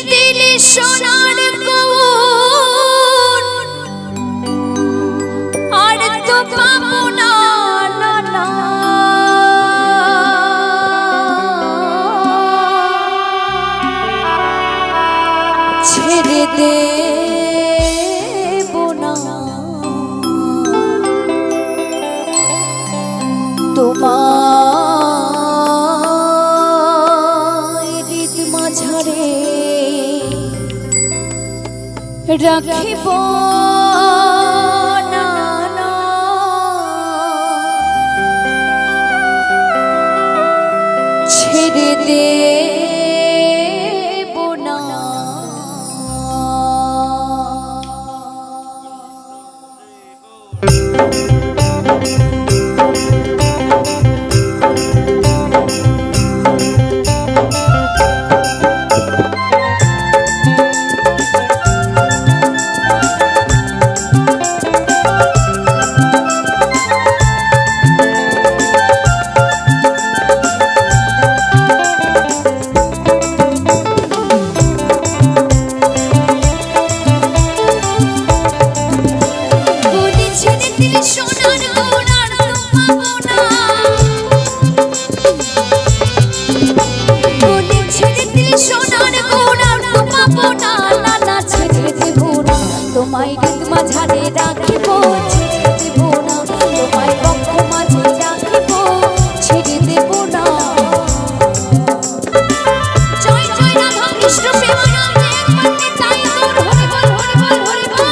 দিলে সোনার কৌর আর তো পাবো না না না ছেড়ে দেবো না তোমার হৃদ মাঝারে রাখিব না না ছেড়ে দেব না তোমায় হৃদ মাঝারে রাখিব ছেড়ে দেব না তোমায় বক্ষ মাঝে রাখিব ছেড়ে দেব না জয় জয় রাধা কৃষ্ণ প্রেমানন্দে একবার তাই তোর হরি বল হরি বল হরি বল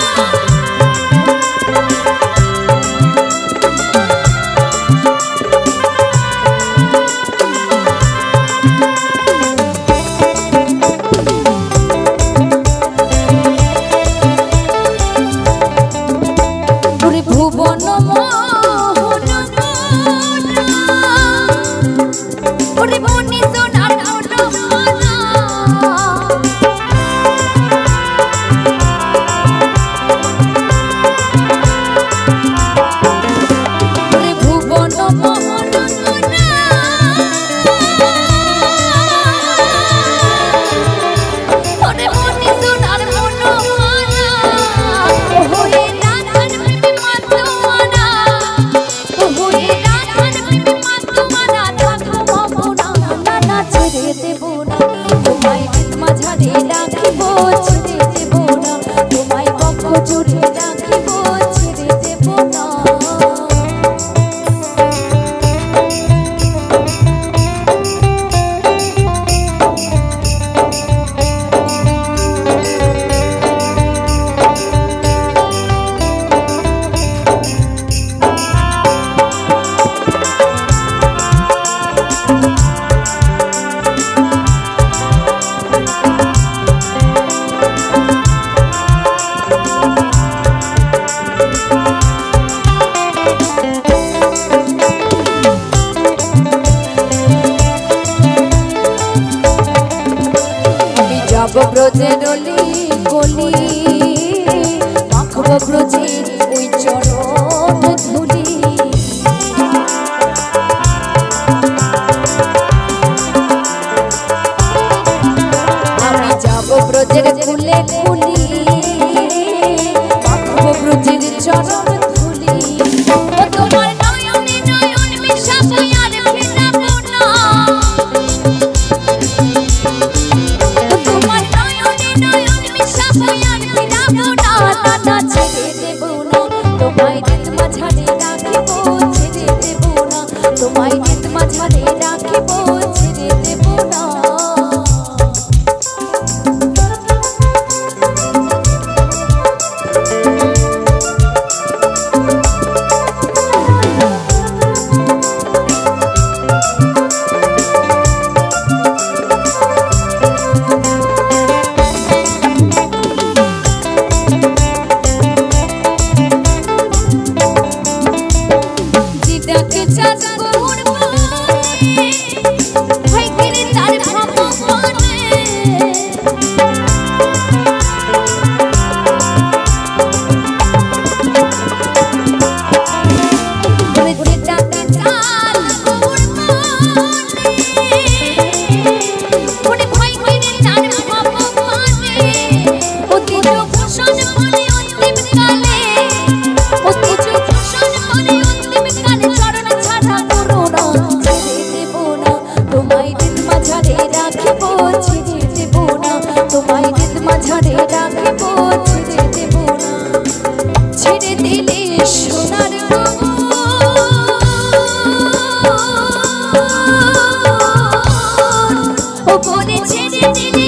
ভুবন মোহন ওরে মনি সোনার মনোহনা ওরে ভুবন মোহন ওরে মনি সোনার মনোহনা হয়ে তোমায় হৃদ মাঝারে রাখিব ছেড়ে দেব না তোমায় বক্ষ জুড়ে রাখিব ছেড়ে দেব না যাব ব্রজের অলি গলি মাখব ব্রজের ওই চরণ ধুলি আমি যাব ব্রজের কুলে কুলি মাখব ব্রজের চরণ ধুলি তোমার নয়নে নয়ন মিশাবো আর ফেরাবো না ছেড়ে দেব ছেড়ে দেব না তোমায় রেত মাঝারে রাখিব ছেড়ে দেব না ছেড়ে দিলে সোনার ও বলে ছেড়ে দিলে